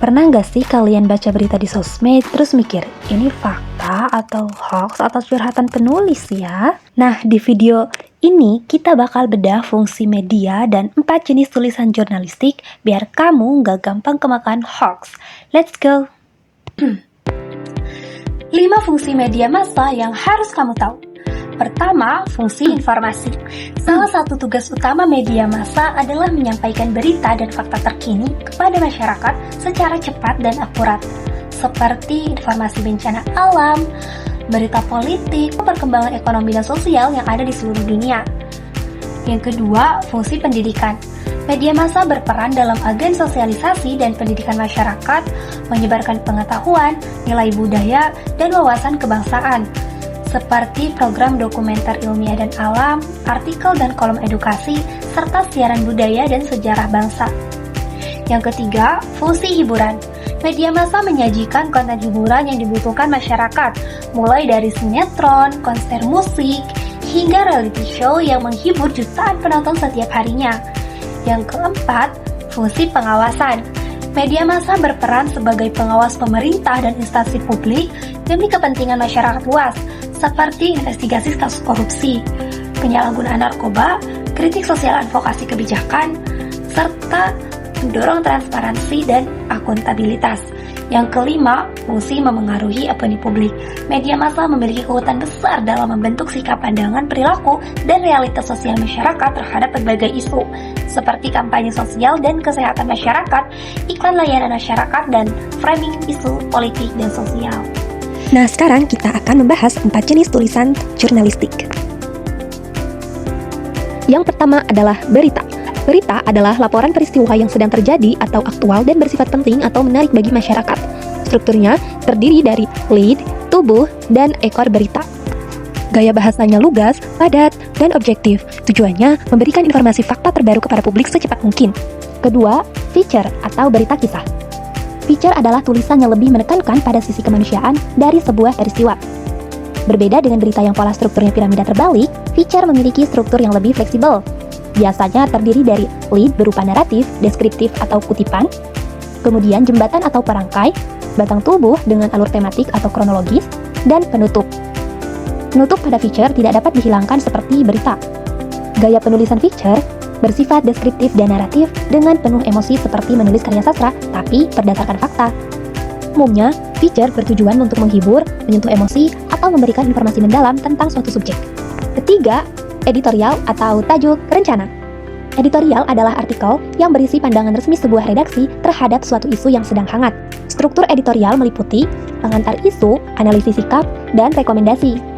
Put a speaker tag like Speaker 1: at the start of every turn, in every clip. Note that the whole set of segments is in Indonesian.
Speaker 1: Pernah nggak sih kalian baca berita di sosmed terus mikir, ini fakta atau hoax atau curhatan penulis ya? Nah, di video ini kita bakal bedah fungsi media dan 4 jenis tulisan jurnalistik biar kamu nggak gampang kemakan hoax. Let's go! 5 fungsi media massa yang harus kamu tahu. Pertama, fungsi informasi. Salah satu tugas utama media massa adalah menyampaikan berita dan fakta terkini kepada masyarakat secara cepat dan akurat, seperti informasi bencana alam, berita politik, perkembangan ekonomi dan sosial yang ada di seluruh dunia. Yang kedua, fungsi pendidikan. Media massa berperan dalam agen sosialisasi dan pendidikan masyarakat, menyebarkan pengetahuan, nilai budaya, dan wawasan kebangsaan, seperti program dokumenter ilmiah dan alam, artikel dan kolom edukasi, serta siaran budaya dan sejarah bangsa. Yang ketiga, fungsi hiburan. Media massa menyajikan konten hiburan yang dibutuhkan masyarakat, mulai dari sinetron, konser musik, hingga reality show yang menghibur jutaan penonton setiap harinya. Yang keempat, fungsi pengawasan. Media massa berperan sebagai pengawas pemerintah dan instansi publik demi kepentingan masyarakat luas, seperti investigasi kasus korupsi, penyalahgunaan narkoba, kritik sosial advokasi kebijakan, serta mendorong transparansi dan akuntabilitas. Yang kelima, fungsi memengaruhi opini publik. Media massa memiliki kekuatan besar dalam membentuk sikap pandangan, perilaku, dan realitas sosial masyarakat terhadap berbagai isu, seperti kampanye sosial dan kesehatan masyarakat, iklan layanan masyarakat, dan framing isu politik dan sosial.
Speaker 2: Nah, sekarang kita akan membahas 4 jenis tulisan jurnalistik. Yang pertama adalah berita. Berita adalah laporan peristiwa yang sedang terjadi atau aktual dan bersifat penting atau menarik bagi masyarakat. Strukturnya terdiri dari lead, tubuh, dan ekor berita. Gaya bahasanya lugas, padat, dan objektif. Tujuannya memberikan informasi fakta terbaru kepada publik secepat mungkin. Kedua, feature atau berita kisah. Feature adalah tulisan yang lebih menekankan pada sisi kemanusiaan dari sebuah peristiwa. Berbeda dengan berita yang pola strukturnya piramida terbalik, feature memiliki struktur yang lebih fleksibel. Biasanya terdiri dari lead berupa naratif, deskriptif atau kutipan, kemudian jembatan atau perangkai, batang tubuh dengan alur tematik atau kronologis, dan penutup. Penutup pada feature tidak dapat dihilangkan seperti berita. Gaya penulisan feature bersifat deskriptif dan naratif dengan penuh emosi seperti menulis karya sastra, tapi berdasarkan fakta. Umumnya, feature bertujuan untuk menghibur, menyentuh emosi, atau memberikan informasi mendalam tentang suatu subjek. Ketiga, editorial atau tajuk rencana. Editorial adalah artikel yang berisi pandangan resmi sebuah redaksi terhadap suatu isu yang sedang hangat. Struktur editorial meliputi pengantar isu, analisis sikap, dan rekomendasi.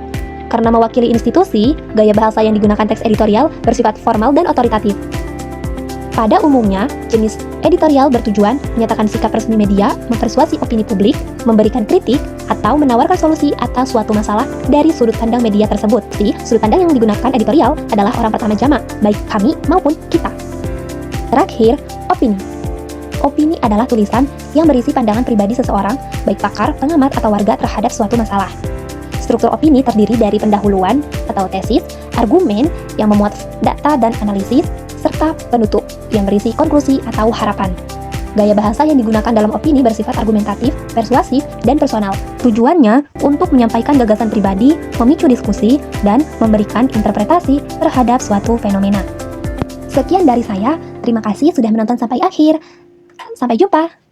Speaker 2: Karena mewakili institusi, gaya bahasa yang digunakan teks editorial bersifat formal dan otoritatif. Pada umumnya, jenis editorial bertujuan menyatakan sikap resmi media, mempersuasi opini publik, memberikan kritik, atau menawarkan solusi atas suatu masalah dari sudut pandang media tersebut. Jadi, sudut pandang yang digunakan editorial adalah orang pertama jamak, baik kami maupun kita. Terakhir, opini. Opini adalah tulisan yang berisi pandangan pribadi seseorang, baik pakar, pengamat, atau warga terhadap suatu masalah. Struktur opini terdiri dari pendahuluan atau tesis, argumen yang memuat data dan analisis, serta penutup yang berisi konklusi atau harapan. Gaya bahasa yang digunakan dalam opini bersifat argumentatif, persuasif, dan personal. Tujuannya untuk menyampaikan gagasan pribadi, memicu diskusi, dan memberikan interpretasi terhadap suatu fenomena. Sekian dari saya, terima kasih sudah menonton sampai akhir. Sampai jumpa!